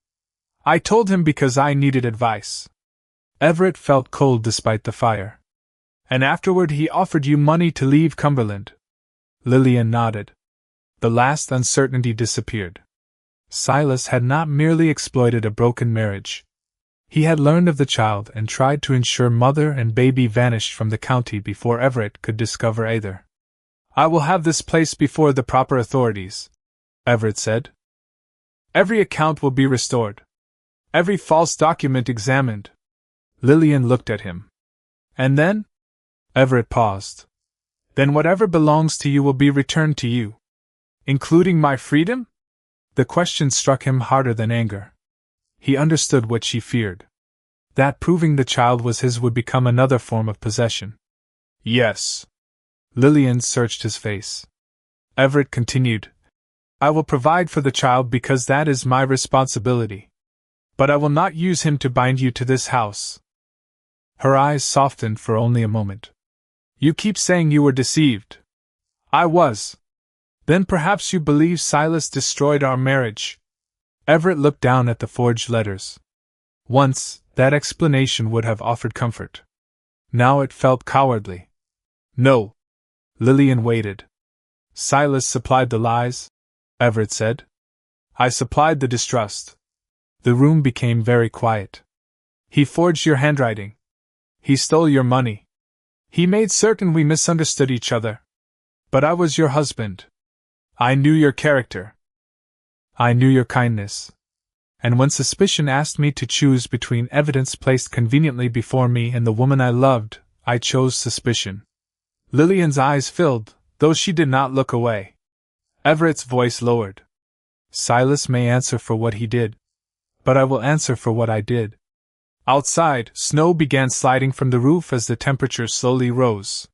I told him because I needed advice." Everett felt cold despite the fire. "And afterward he offered you money to leave Cumberland?" Lillian nodded. The last uncertainty disappeared. Silas had not merely exploited a broken marriage. He had learned of the child and tried to ensure mother and baby vanished from the county before Everett could discover either. "I will have this placed before the proper authorities," Everett said. "Every account will be restored. Every false document examined." Lillian looked at him. "And then?" Everett paused. "Then whatever belongs to you will be returned to you." "Including my freedom?" The question struck him harder than anger. He understood what she feared. That proving the child was his would become another form of possession. "Yes." Lillian searched his face. Everett continued, "I will provide for the child because that is my responsibility. But I will not use him to bind you to this house." Her eyes softened for only a moment. "You keep saying you were deceived." "I was." "Then perhaps you believe Silas destroyed our marriage." Everett looked down at the forged letters. Once, that explanation would have offered comfort. Now it felt cowardly. "No." Lillian waited. "Silas supplied the lies?" Everett said. "I supplied the distrust." The room became very quiet. "He forged your handwriting. He stole your money. He made certain we misunderstood each other. But I was your husband. I knew your character. I knew your kindness. And when suspicion asked me to choose between evidence placed conveniently before me and the woman I loved, I chose suspicion." Lillian's eyes filled, though she did not look away. Everett's voice lowered. "Silas may answer for what he did. But I will answer for what I did." Outside, snow began sliding from the roof as the temperature slowly rose.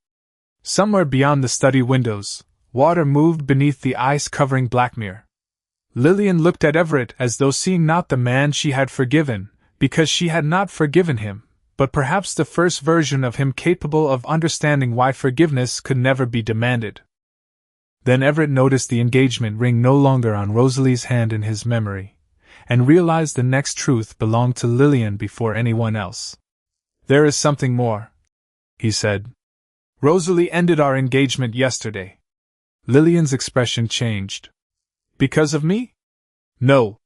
Somewhere beyond the study windows, water moved beneath the ice covering Blackmere. Lillian looked at Everett as though seeing not the man she had forgiven, because she had not forgiven him, but perhaps the first version of him capable of understanding why forgiveness could never be demanded. Then Everett noticed the engagement ring no longer on Rosalie's hand in his memory, and realized the next truth belonged to Lillian before anyone else. "There is something more," he said. "Rosalie ended our engagement yesterday." Lillian's expression changed. "Because of me?" "No."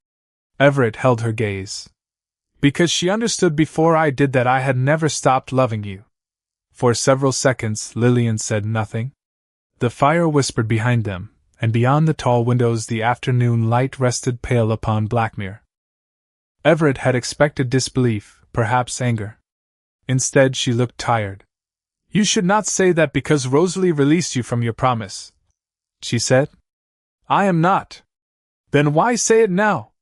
Everett held her gaze. "Because she understood before I did that I had never stopped loving you." For several seconds Lillian said nothing. The fire whispered behind them, and beyond the tall windows the afternoon light rested pale upon Blackmere. Everett had expected disbelief, perhaps anger. Instead, she looked tired. "You should not say that because Rosalie released you from your promise," she said. "I am not." "Then why say it now?"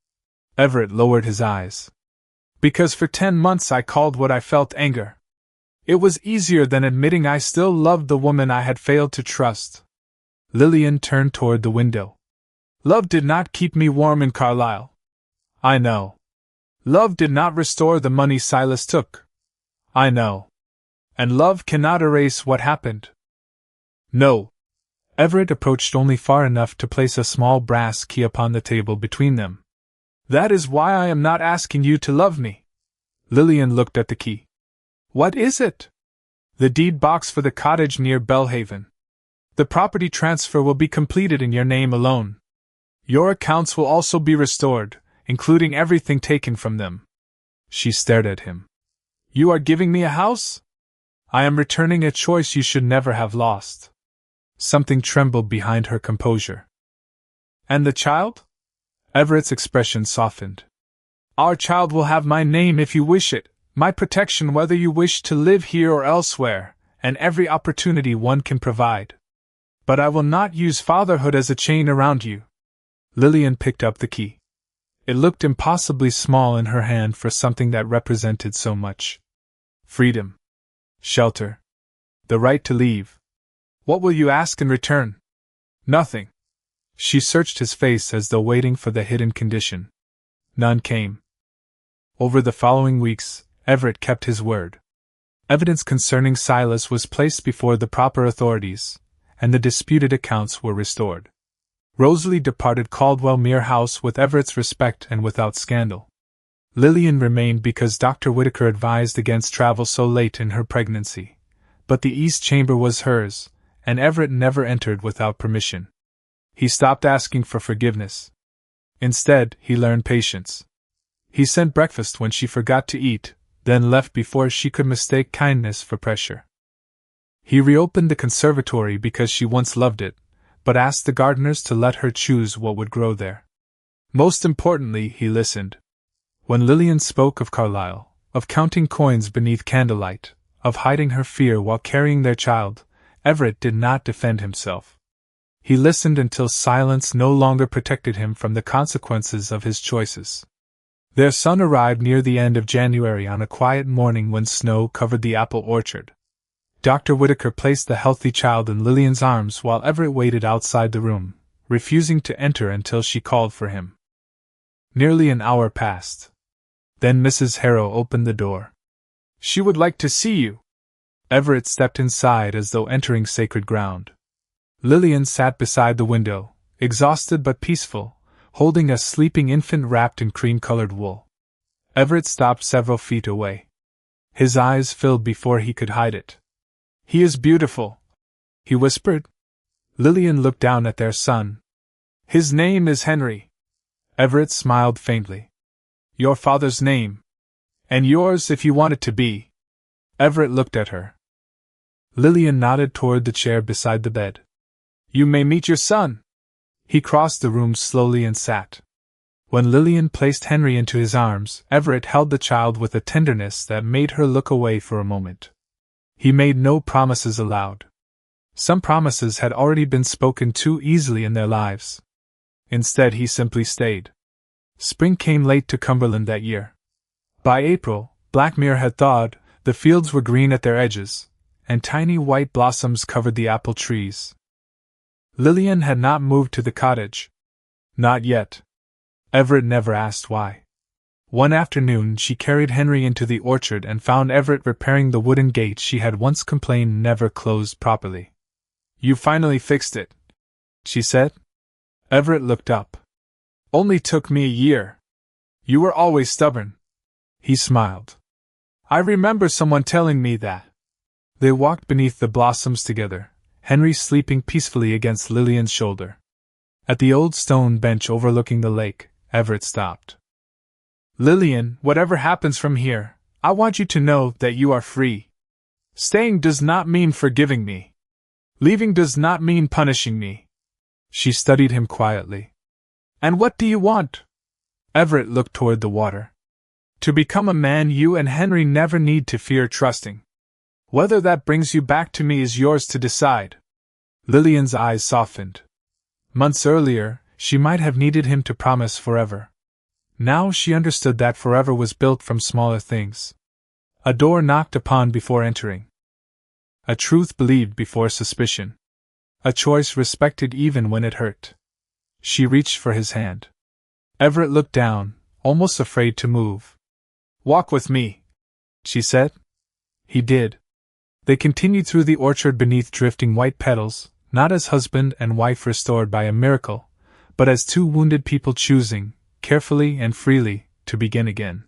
Everett lowered his eyes. "Because for 10 months I called what I felt anger. It was easier than admitting I still loved the woman I had failed to trust." Lillian turned toward the window. "Love did not keep me warm in Carlisle. I know. Love did not restore the money Silas took. I know. And love cannot erase what happened." "No." Everett approached only far enough to place a small brass key upon the table between them. "That is why I am not asking you to love me." Lillian looked at the key. "What is it?" "The deed box for the cottage near Bellhaven. The property transfer will be completed in your name alone. Your accounts will also be restored, including everything taken from them." She stared at him. "You are giving me a house?" "I am returning a choice you should never have lost." Something trembled behind her composure. "And the child?" Everett's expression softened. "Our child will have my name if you wish it, my protection whether you wish to live here or elsewhere, and every opportunity one can provide. But I will not use fatherhood as a chain around you." Lillian picked up the key. It looked impossibly small in her hand for something that represented so much. Freedom. Shelter. The right to leave. "What will you ask in return?" "Nothing." She searched his face as though waiting for the hidden condition. None came. Over the following weeks, Everett kept his word. Evidence concerning Silas was placed before the proper authorities, and the disputed accounts were restored. Rosalie departed Caldwell Mere House with Everett's respect and without scandal. Lillian remained because Dr. Whitaker advised against travel so late in her pregnancy, but the East Chamber was hers, and Everett never entered without permission. He stopped asking for forgiveness. Instead, he learned patience. He sent breakfast when she forgot to eat, then left before she could mistake kindness for pressure. He reopened the conservatory because she once loved it, but asked the gardeners to let her choose what would grow there. Most importantly, he listened. When Lillian spoke of Carlisle, of counting coins beneath candlelight, of hiding her fear while carrying their child, Everett did not defend himself. He listened until silence no longer protected him from the consequences of his choices. Their son arrived near the end of January on a quiet morning when snow covered the apple orchard. Dr. Whitaker placed the healthy child in Lillian's arms while Everett waited outside the room, refusing to enter until she called for him. Nearly an hour passed. Then Mrs. Harrow opened the door. "She would like to see you." Everett stepped inside as though entering sacred ground. Lillian sat beside the window, exhausted but peaceful, holding a sleeping infant wrapped in cream-colored wool. Everett stopped several feet away. His eyes filled before he could hide it. "He is beautiful," he whispered. Lillian looked down at their son. "His name is Henry." Everett smiled faintly. "Your father's name. And yours if you want it to be." Everett looked at her. Lillian nodded toward the chair beside the bed. "You may meet your son." He crossed the room slowly and sat. When Lillian placed Henry into his arms, Everett held the child with a tenderness that made her look away for a moment. He made no promises aloud. Some promises had already been spoken too easily in their lives. Instead, he simply stayed. Spring came late to Cumberland that year. By April, Blackmere had thawed, the fields were green at their edges, and tiny white blossoms covered the apple trees. Lillian had not moved to the cottage. Not yet. Everett never asked why. One afternoon she carried Henry into the orchard and found Everett repairing the wooden gate she had once complained never closed properly. "You finally fixed it," she said. Everett looked up. "Only took me a year. You were always stubborn." He smiled. "I remember someone telling me that." They walked beneath the blossoms together, Henry sleeping peacefully against Lillian's shoulder. At the old stone bench overlooking the lake, Everett stopped. "Lillian, whatever happens from here, I want you to know that you are free. Staying does not mean forgiving me. Leaving does not mean punishing me." She studied him quietly. And what do you want? Everett looked toward the water. To become a man you and Henry never need to fear trusting. Whether that brings you back to me is yours to decide. Lillian's eyes softened. Months earlier, she might have needed him to promise forever. Now she understood that forever was built from smaller things. A door knocked upon before entering. A truth believed before suspicion. A choice respected even when it hurt. She reached for his hand. Everett looked down, almost afraid to move. Walk with me, she said. He did. They continued through the orchard beneath drifting white petals, not as husband and wife restored by a miracle, but as two wounded people choosing, carefully and freely, to begin again.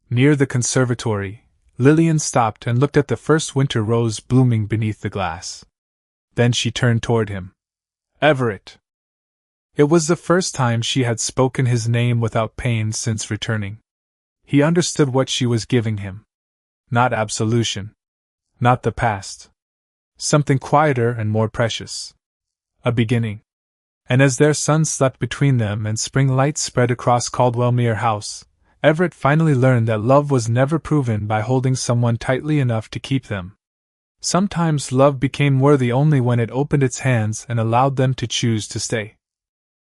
Near the conservatory, Lillian stopped and looked at the first winter rose blooming beneath the glass. Then she turned toward him. Everett. It was the first time she had spoken his name without pain since returning. He understood what she was giving him. Not absolution. Not the past. Something quieter and more precious. A beginning. And as their son slept between them and spring light spread across Caldwellmere House, Everett finally learned that love was never proven by holding someone tightly enough to keep them. Sometimes love became worthy only when it opened its hands and allowed them to choose to stay.